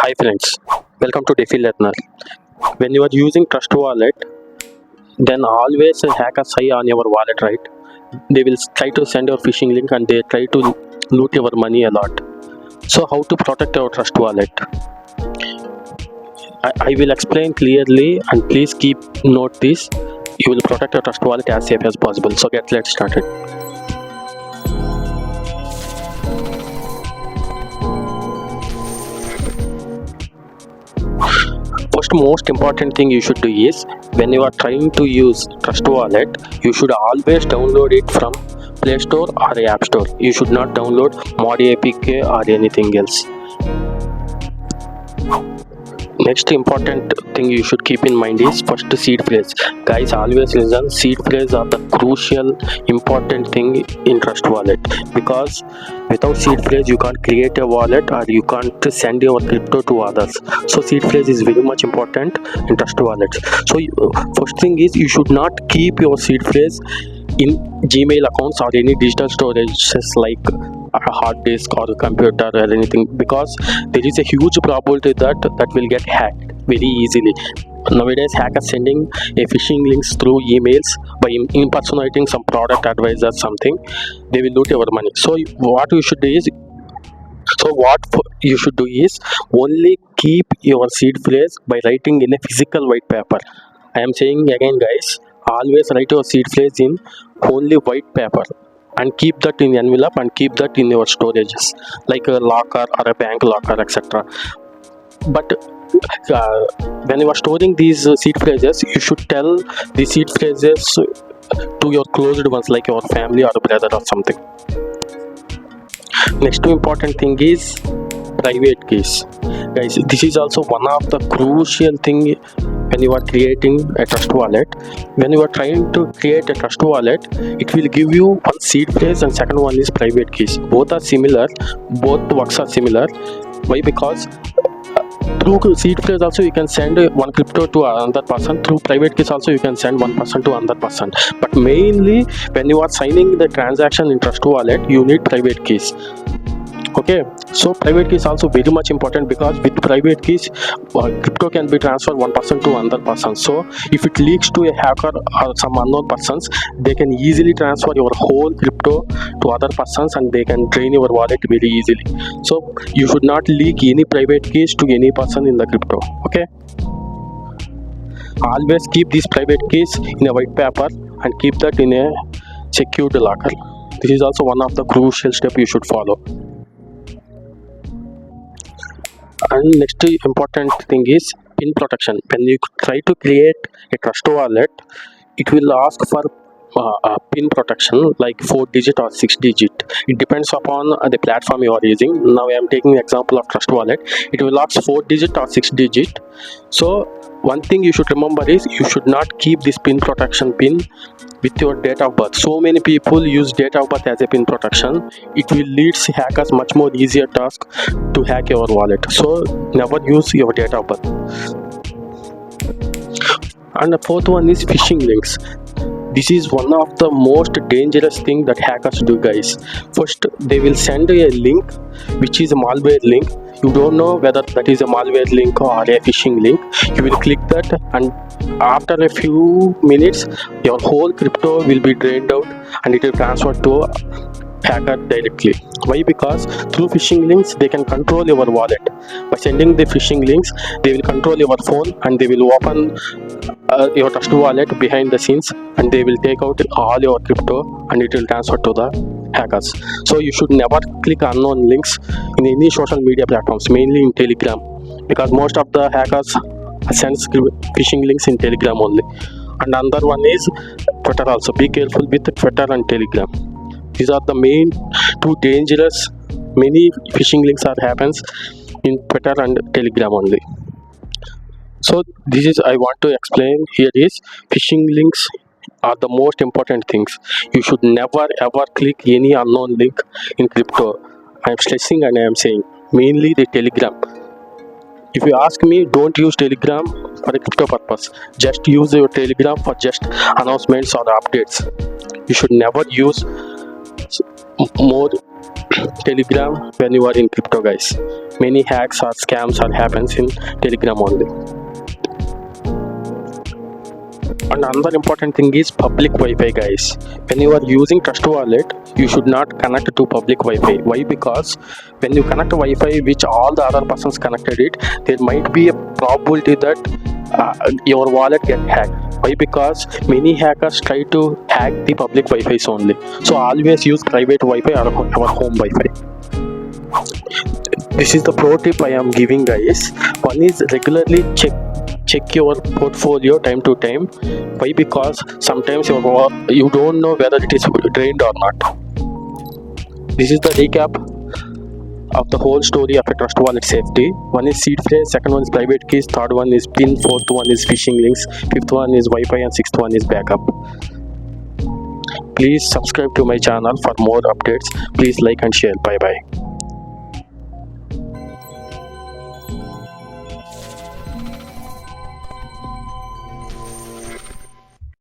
Hi friends, welcome to DeFi Learner. When you are using Trust Wallet, then always hackers eye on your wallet, right? They will try to send your phishing link and they try to loot your money a lot. So how to protect your Trust Wallet? I will explain clearly and please keep note this. You will protect your Trust Wallet as safe as possible. So let's start it. First most important thing you should do is when you are trying to use Trust Wallet, you should always download it from Play Store or App Store. You should not download mod APK or anything else. Next important thing you should keep in mind is first seed phrase. Guys, always listen, seed phrase are the crucial important thing in Trust Wallet, because without seed phrase you can't create a wallet or you can't send your crypto to others. So seed phrase is very much important in Trust Wallet. So first thing is you should not keep your seed phrase in Gmail accounts or any digital storages like a hard disk or a computer or anything, because there is a huge probability that will get hacked very easily. Nowadays hackers sending a phishing links through emails by impersonating some product advice or something. They will loot your money. So what you should do is only keep your seed phrase by writing in a physical white paper. I am saying again guys, always write your seed phrase in only white paper and keep that in envelope and keep that in your storages like a locker or a bank locker, etc. But when you are storing these seed phrases, you should tell the seed phrases to your closed ones like your family or brother or something. Next important thing is private keys. Guys, this is also one of the crucial thing when you are creating a Trust Wallet. When you are trying to create a Trust Wallet, it will give you one seed phrase and second one is private keys. Both are similar, both works are similar. Why? Because through seed phrase also you can send one crypto to another person. Through private keys also you can send one person to another person. But mainly when you are signing the transaction in Trust Wallet, you need private keys. Okay, so private key is also very much important, because with private keys crypto can be transferred one person to another person. So if it leaks to a hacker or some unknown persons, they can easily transfer your whole crypto to other persons and they can drain your wallet very easily. So you should not leak any private keys to any person in the crypto. Okay, always keep these private keys in a white paper and keep that in a secured locker. This is also one of the crucial steps you should follow. And next important thing is pin protection. When you try to create a Trust Wallet, it will ask for pin protection like 4-digit or 6-digit. It depends upon the platform you are using. Now I am taking the example of Trust Wallet. It will ask 4-digit or 6-digit. So one thing you should remember is you should not keep this pin protection pin with your date of birth. So many people use date of birth as a pin protection. It will lead hackers much more easier task to hack your wallet. So never use your date of birth. And the fourth one is phishing links. This is one of the most dangerous thing that hackers do, guys. First, they will send a link which is a malware link. You don't know whether that is a malware link or a phishing link. You will click that and after a few minutes your whole crypto will be drained out and it will transfer to hacker directly. Why? Because through phishing links they can control your wallet. By sending the phishing links, they will control your phone and they will open your Trust Wallet behind the scenes and they will take out all your crypto and it will transfer to the hackers. So you should never click unknown links in any social media platforms, mainly in Telegram, because most of the hackers send phishing links in Telegram only. And another one is Twitter also. Be careful with Twitter and Telegram. These are the main two dangerous. Many phishing links happens in Twitter and Telegram only. So this is I want to explain here is phishing links are the most important things. You should never ever click any unknown link in crypto. I am stressing and I am saying mainly the Telegram. If you ask me, don't use Telegram for a crypto purpose. Just use your Telegram for just announcements or updates. You should never use more Telegram when you are in crypto, guys. Many hacks or scams are happens in Telegram only. And another important thing is public Wi-Fi, guys. When you are using Trust Wallet, you should not connect to public Wi-Fi. Why? Because when you connect to Wi-Fi, which all the other persons connected it, there might be a probability that your wallet get hacked. Why? Because many hackers try to hack the public Wi-Fi only. So always use private Wi-Fi or our home Wi-Fi. This is the pro tip I am giving, guys. One is regularly check your portfolio time to time. Why? Because sometimes you don't know whether it is drained or not. This is the recap of the whole story of a trust wallet safety. One is seed phrase, second one is private keys, third one is PIN, fourth one is phishing links, fifth one is Wi-Fi, and sixth one is backup. Please subscribe to my channel for more updates. Please like and share. Bye bye.